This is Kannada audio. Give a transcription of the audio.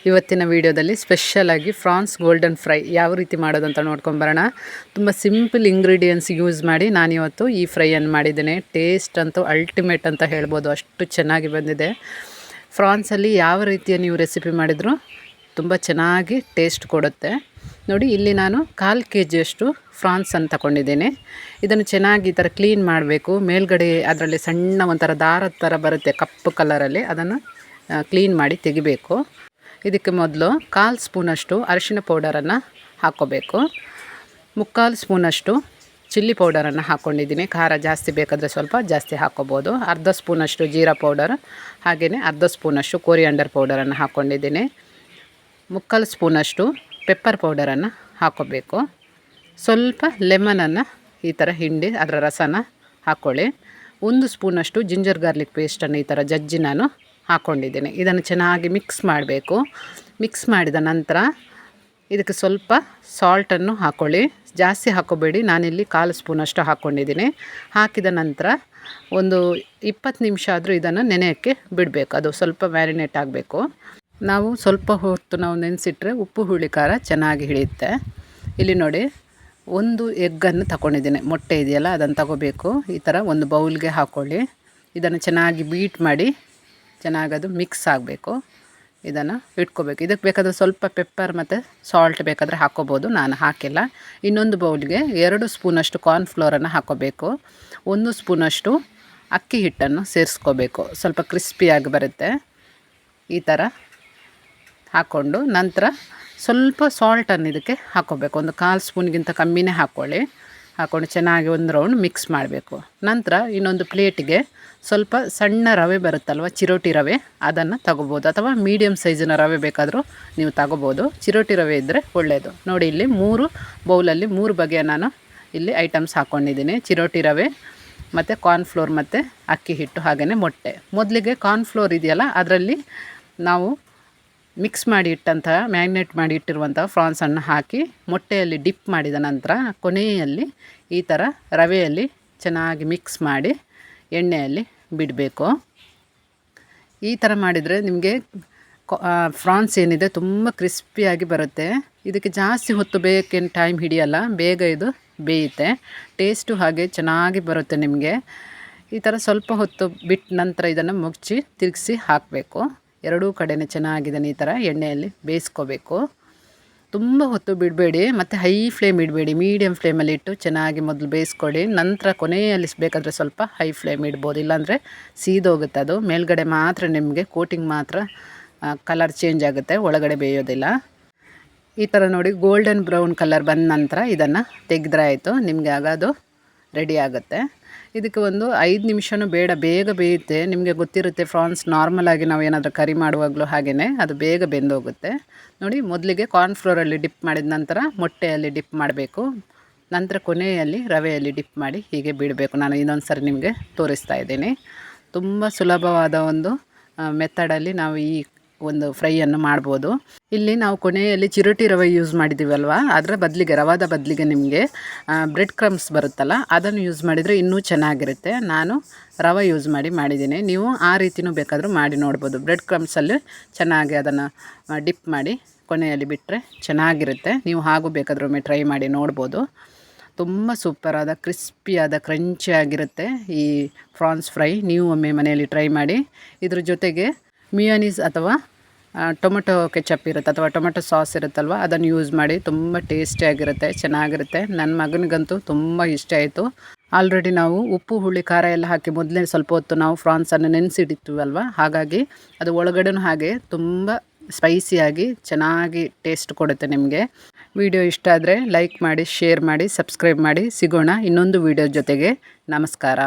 ಇವತ್ತಿನ ವಿಡಿಯೋದಲ್ಲಿ ಸ್ಪೆಷಲ್ ಆಗಿ ಫ್ರಾನ್ಸ್ ಗೋಲ್ಡನ್ ಫ್ರೈ ಯಾವ ರೀತಿ ಮಾಡೋದಂತ ನೋಡ್ಕೊಂಡು ಬರೋಣ. ತುಂಬ ಸಿಂಪಲ್ ಇಂಗ್ರೀಡಿಯೆಂಟ್ಸ್ ಯೂಸ್ ಮಾಡಿ ನಾನಿವತ್ತು ಈ ಫ್ರೈಯನ್ನು ಮಾಡಿದ್ದೇನೆ. ಟೇಸ್ಟ್ ಅಂತೂ ಅಲ್ಟಿಮೇಟ್ ಅಂತ ಹೇಳ್ಬೋದು, ಅಷ್ಟು ಚೆನ್ನಾಗಿ ಬಂದಿದೆ. ಫ್ರಾನ್ಸಲ್ಲಿ ಯಾವ ರೀತಿಯ ನೀವು ರೆಸಿಪಿ ಮಾಡಿದರೂ ತುಂಬ ಚೆನ್ನಾಗಿ ಟೇಸ್ಟ್ ಕೊಡುತ್ತೆ. ನೋಡಿ, ಇಲ್ಲಿ ನಾನು 1/4 kg ಫ್ರಾನ್ಸ್ ಅನ್ನು ತಗೊಂಡಿದ್ದೇನೆ. ಇದನ್ನು ಚೆನ್ನಾಗಿ ಈ ಥರ ಕ್ಲೀನ್ ಮಾಡಬೇಕು. ಮೇಲ್ಗಡೆ ಅದರಲ್ಲಿ ಸಣ್ಣ ಒಂಥರ ದಾರದ ಥರ ಬರುತ್ತೆ ಕಪ್ಪು ಕಲರಲ್ಲಿ, ಅದನ್ನು ಕ್ಲೀನ್ ಮಾಡಿ ತೆಗಿಬೇಕು. ಇದಕ್ಕೆ ಮೊದಲು 1/4 ಸ್ಪೂನಷ್ಟು ಅರಿಶಿಣ ಪೌಡರನ್ನು ಹಾಕ್ಕೋಬೇಕು. 3/4 ಸ್ಪೂನಷ್ಟು ಚಿಲ್ಲಿ ಪೌಡರನ್ನು ಹಾಕ್ಕೊಂಡಿದ್ದೀನಿ. ಖಾರ ಜಾಸ್ತಿ ಬೇಕಾದರೆ ಸ್ವಲ್ಪ ಜಾಸ್ತಿ ಹಾಕ್ಕೋಬೋದು. 1/2 ಸ್ಪೂನಷ್ಟು ಜೀರಾ ಪೌಡರ್, ಹಾಗೆಯೇ 1/2 ಸ್ಪೂನಷ್ಟು ಕೊರಿಯಾಂಡರ್ ಪೌಡರನ್ನು ಹಾಕ್ಕೊಂಡಿದ್ದೀನಿ. 3/4 ಸ್ಪೂನಷ್ಟು ಪೆಪ್ಪರ್ ಪೌಡರನ್ನು ಹಾಕ್ಕೋಬೇಕು. ಸ್ವಲ್ಪ ಲೆಮನನ್ನು ಈ ಥರ ಹಿಂಡಿ ಅದರ ರಸನ ಹಾಕ್ಕೊಳ್ಳಿ. 1 ಸ್ಪೂನಷ್ಟು ಜಿಂಜರ್ ಗಾರ್ಲಿಕ್ ಪೇಸ್ಟನ್ನು ಈ ಥರ ಜಜ್ಜಿ ನಾನು ಹಾಕ್ಕೊಂಡಿದ್ದೀನಿ. ಇದನ್ನು ಚೆನ್ನಾಗಿ ಮಿಕ್ಸ್ ಮಾಡಬೇಕು. ಮಿಕ್ಸ್ ಮಾಡಿದ ನಂತರ ಇದಕ್ಕೆ ಸ್ವಲ್ಪ ಸಾಲ್ಟನ್ನು ಹಾಕ್ಕೊಳ್ಳಿ. ಜಾಸ್ತಿ ಹಾಕ್ಕೋಬೇಡಿ, ನಾನಿಲ್ಲಿ 1/4 ಸ್ಪೂನಷ್ಟು ಹಾಕ್ಕೊಂಡಿದ್ದೀನಿ. ಹಾಕಿದ ನಂತರ ಒಂದು 20 ನಿಮಿಷ ಆದರೂ ಇದನ್ನು ನೆನೆಯೋಕ್ಕೆ ಬಿಡಬೇಕು. ಅದು ಸ್ವಲ್ಪ ಮ್ಯಾರಿನೇಟ್ ಆಗಬೇಕು. ನಾವು ಸ್ವಲ್ಪ ಹೊತ್ತು ನಾವು ನೆನೆಸಿಟ್ರೆ ಉಪ್ಪು ಹುಳಿ ಖಾರ ಚೆನ್ನಾಗಿ ಹಿಡಿಯುತ್ತೆ. ಇಲ್ಲಿ ನೋಡಿ, 1 ಎಗ್ಗನ್ನು ತಗೊಂಡಿದ್ದೀನಿ. ಮೊಟ್ಟೆ ಇದೆಯಲ್ಲ, ಅದನ್ನು ತಗೋಬೇಕು. ಈ ಥರ ಒಂದು ಬೌಲ್ಗೆ ಹಾಕ್ಕೊಳ್ಳಿ. ಇದನ್ನು ಚೆನ್ನಾಗಿ ಬೀಟ್ ಮಾಡಿ ಚೆನ್ನಾಗಿ ಅದು ಮಿಕ್ಸ್ ಆಗಬೇಕು. ಇದನ್ನು ಇಟ್ಕೋಬೇಕು. ಇದಕ್ಕೆ ಬೇಕಾದರೆ ಸ್ವಲ್ಪ ಪೆಪ್ಪರ್ ಮತ್ತು ಸಾಲ್ಟ್ ಬೇಕಾದರೆ ಹಾಕ್ಕೋಬೋದು, ನಾನು ಹಾಕಿಲ್ಲ. ಇನ್ನೊಂದು ಬೌಲ್ಗೆ 2 ಸ್ಪೂನಷ್ಟು ಕಾರ್ನ್ಫ್ಲೋರನ್ನು ಹಾಕ್ಕೋಬೇಕು. 1 ಸ್ಪೂನಷ್ಟು ಅಕ್ಕಿ ಹಿಟ್ಟನ್ನು ಸೇರಿಸ್ಕೋಬೇಕು. ಸ್ವಲ್ಪ ಕ್ರಿಸ್ಪಿಯಾಗಿ ಬರುತ್ತೆ. ಈ ಥರ ಹಾಕ್ಕೊಂಡು ನಂತರ ಸ್ವಲ್ಪ ಸಾಲ್ಟನ್ನು ಇದಕ್ಕೆ ಹಾಕ್ಕೋಬೇಕು. ಒಂದು 1/4 ಸ್ಪೂನ್ಗಿಂತ ಕಮ್ಮಿನೇ ಹಾಕ್ಕೊಂಡು ಚೆನ್ನಾಗಿ ಒಂದು ರೌಂಡ್ ಮಿಕ್ಸ್ ಮಾಡಬೇಕು. ನಂತರ ಇನ್ನೊಂದು ಪ್ಲೇಟಿಗೆ ಸ್ವಲ್ಪ ಸಣ್ಣ ರವೆ ಬರುತ್ತಲ್ವ, ಚಿರೋಟಿ ರವೆ, ಅದನ್ನು ತಗೋಬೋದು. ಅಥವಾ ಮೀಡಿಯಮ್ ಸೈಜಿನ ರವೆ ಬೇಕಾದರೂ ನೀವು ತಗೋಬೋದು. ಚಿರೋಟಿ ರವೆ ಇದ್ದರೆ ಒಳ್ಳೆಯದು. ನೋಡಿ, ಇಲ್ಲಿ 3 ಬೌಲಲ್ಲಿ 3 ಬಗೆಯ ನಾನು ಇಲ್ಲಿ ಐಟಮ್ಸ್ ಹಾಕ್ಕೊಂಡಿದ್ದೀನಿ. ಚಿರೋಟಿ ರವೆ ಮತ್ತು ಕಾರ್ನ್ಫ್ಲೋರ್ ಮತ್ತು ಅಕ್ಕಿ ಹಿಟ್ಟು, ಹಾಗೆಯೇ ಮೊಟ್ಟೆ. ಮೊದಲಿಗೆ ಕಾರ್ನ್ಫ್ಲೋರ್ ಇದೆಯಲ್ಲ, ಅದರಲ್ಲಿ ನಾವು ಮಿಕ್ಸ್ ಮಾಡಿ ಇಟ್ಟಂತಹ ಮ್ಯಾಗ್ನೇಟ್ ಮಾಡಿ ಇಟ್ಟಿರುವಂಥ ಫ್ರಾನ್ಸನ್ನು ಹಾಕಿ ಮೊಟ್ಟೆಯಲ್ಲಿ ಡಿಪ್ ಮಾಡಿದ ನಂತರ ಕೊನೆಯಲ್ಲಿ ಈ ಥರ ರವೆಯಲ್ಲಿ ಚೆನ್ನಾಗಿ ಮಿಕ್ಸ್ ಮಾಡಿ ಎಣ್ಣೆಯಲ್ಲಿ ಬಿಡಬೇಕು. ಈ ಥರ ಮಾಡಿದರೆ ನಿಮಗೆ ಫ್ರಾನ್ಸ್ ಏನಿದೆ ತುಂಬ ಕ್ರಿಸ್ಪಿಯಾಗಿ ಬರುತ್ತೆ. ಇದಕ್ಕೆ ಜಾಸ್ತಿ ಹೊತ್ತು ಬೇಕೇನು ಟೈಮ್ ಹಿಡಿಯಲ್ಲ, ಬೇಗ ಇದು ಬೇಯುತ್ತೆ. ಟೇಸ್ಟು ಹಾಗೆ ಚೆನ್ನಾಗಿ ಬರುತ್ತೆ ನಿಮಗೆ. ಈ ಥರ ಸ್ವಲ್ಪ ಹೊತ್ತು ಬಿಟ್ಟ ನಂತರ ಇದನ್ನು ಮುಚ್ಚಿ ತಿರುಗಿಸಿ ಹಾಕಬೇಕು. ಎರಡೂ ಕಡೆಯೇ ಚೆನ್ನಾಗಿದೆ ಈ ಥರ ಎಣ್ಣೆಯಲ್ಲಿ ಬೇಯಿಸ್ಕೋಬೇಕು. ತುಂಬ ಹೊತ್ತು ಬಿಡಬೇಡಿ, ಮತ್ತು ಹೈ ಫ್ಲೇಮ್ ಇಡಬೇಡಿ. ಮೀಡಿಯಮ್ ಫ್ಲೇಮಲ್ಲಿ ಇಟ್ಟು ಚೆನ್ನಾಗಿ ಮೊದಲು ಬೇಯಿಸ್ಕೊಳ್ಳಿ. ನಂತರ ಕೊನೆಯಲ್ಲಿ ಬೇಕಾದರೆ ಸ್ವಲ್ಪ ಹೈ ಫ್ಲೇಮ್ ಇಡ್ಬೋದು, ಇಲ್ಲಾಂದರೆ ಸೀದೋಗುತ್ತೆ ಅದು. ಮೇಲ್ಗಡೆ ಮಾತ್ರ ನಿಮಗೆ ಕೋಟಿಂಗ್ ಮಾತ್ರ ಕಲರ್ ಚೇಂಜ್ ಆಗುತ್ತೆ, ಒಳಗಡೆ ಬೇಯೋದಿಲ್ಲ. ಈ ಥರ ನೋಡಿ, ಗೋಲ್ಡನ್ ಬ್ರೌನ್ ಕಲರ್ ಬಂದ ನಂತರ ಇದನ್ನು ತೆಗೆದ್ರೆ ಆಯಿತು. ನಿಮಗೆ ಆಗ ಅದು ರೆಡಿ ಆಗುತ್ತೆ. ಇದಕ್ಕೆ ಒಂದು 5 ನಿಮಿಷನೂ ಬೇಡ, ಬೇಗ ಬೇಯುತ್ತೆ. ನಿಮಗೆ ಗೊತ್ತಿರುತ್ತೆ, ಫ್ರಾನ್ಸ್ ನಾರ್ಮಲಾಗಿ ನಾವು ಏನಾದರೂ ಕರಿ ಮಾಡುವಾಗಲೂ ಹಾಗೆಯೇ ಅದು ಬೇಗ ಬೆಂದೋಗುತ್ತೆ. ನೋಡಿ, ಮೊದಲಿಗೆ ಕಾರ್ನ್ಫ್ಲೋರಲ್ಲಿ ಡಿಪ್ ಮಾಡಿದ ನಂತರ ಮೊಟ್ಟೆಯಲ್ಲಿ ಡಿಪ್ ಮಾಡಬೇಕು. ನಂತರ ಕೊನೆಯಲ್ಲಿ ರವೆಯಲ್ಲಿ ಡಿಪ್ ಮಾಡಿ ಹೀಗೆ ಬಿಡಬೇಕು. ನಾನು ಇನ್ನೊಂದು ಸರಿ ನಿಮಗೆ ತೋರಿಸ್ತಾ ಇದ್ದೀನಿ. ತುಂಬ ಸುಲಭವಾದ ಒಂದು ಮೆಥಡಲ್ಲಿ ನಾವು ಈ ಒಂದು ಫ್ರೈಯನ್ನು ಮಾಡ್ಬೋದು. ಇಲ್ಲಿ ನಾವು ಕೊನೆಯಲ್ಲಿ ಚಿರೋಟಿ ರವೆ ಯೂಸ್ ಮಾಡಿದ್ದೀವಲ್ವ, ಅದರ ಬದಲಿಗೆ, ರವಾದ ಬದಲಿಗೆ ನಿಮಗೆ ಬ್ರೆಡ್ ಕ್ರಮ್ಸ್ ಬರುತ್ತಲ್ಲ, ಅದನ್ನು ಯೂಸ್ ಮಾಡಿದರೆ ಇನ್ನೂ ಚೆನ್ನಾಗಿರುತ್ತೆ. ನಾನು ರವೆ ಯೂಸ್ ಮಾಡಿದ್ದೀನಿ. ನೀವು ಆ ರೀತಿಯೂ ಬೇಕಾದರೂ ಮಾಡಿ ನೋಡ್ಬೋದು. ಬ್ರೆಡ್ ಕ್ರಮ್ಸಲ್ಲಿ ಚೆನ್ನಾಗಿ ಅದನ್ನು ಡಿಪ್ ಮಾಡಿ ಕೊನೆಯಲ್ಲಿ ಬಿಟ್ಟರೆ ಚೆನ್ನಾಗಿರುತ್ತೆ. ನೀವು ಹಾಗೂ ಬೇಕಾದರೂ ಒಮ್ಮೆ ಟ್ರೈ ಮಾಡಿ ನೋಡ್ಬೋದು. ತುಂಬ ಸೂಪರಾದ ಕ್ರಿಸ್ಪಿಯಾದ ಕ್ರಂಚಿಯಾಗಿರುತ್ತೆ ಈ ಫ್ರಾನ್ಸ್ ಫ್ರೈ. ನೀವು ಒಮ್ಮೆ ಮನೆಯಲ್ಲಿ ಟ್ರೈ ಮಾಡಿ. ಇದ್ರ ಜೊತೆಗೆ ಮಿಯೋನೀಸ್ ಅಥವಾ ಟೊಮೆಟೊ ಕೆಚಪ್ ಇರುತ್ತೆ, ಅಥವಾ ಟೊಮೆಟೊ ಸಾಸ್ ಇರುತ್ತಲ್ವ, ಅದನ್ನು ಯೂಸ್ ಮಾಡಿ. ತುಂಬ ಟೇಸ್ಟಿಯಾಗಿರುತ್ತೆ, ಚೆನ್ನಾಗಿರುತ್ತೆ. ನನ್ನ ಮಗನಿಗಂತೂ ತುಂಬ ಇಷ್ಟ ಆಯಿತು. ಆಲ್ರೆಡಿ ನಾವು ಉಪ್ಪು ಹುಳಿ ಖಾರ ಎಲ್ಲ ಹಾಕಿ ಮೊದಲೇ ಸ್ವಲ್ಪ ಹೊತ್ತು ನಾವು ಫ್ರಾನ್ಸನ್ನು ನೆನೆಸಿಡಿತೀವಲ್ವ, ಹಾಗಾಗಿ ಅದು ಒಳಗಡೆನೂ ಹಾಗೆ ತುಂಬ ಸ್ಪೈಸಿಯಾಗಿ ಚೆನ್ನಾಗಿ ಟೇಸ್ಟ್ ಕೊಡುತ್ತೆ ನಿಮಗೆ. ವಿಡಿಯೋ ಇಷ್ಟ ಆದರೆ ಲೈಕ್ ಮಾಡಿ, ಶೇರ್ ಮಾಡಿ, ಸಬ್ಸ್ಕ್ರೈಬ್ ಮಾಡಿ. ಸಿಗೋಣ ಇನ್ನೊಂದು ವಿಡಿಯೋ ಜೊತೆಗೆ. ನಮಸ್ಕಾರ.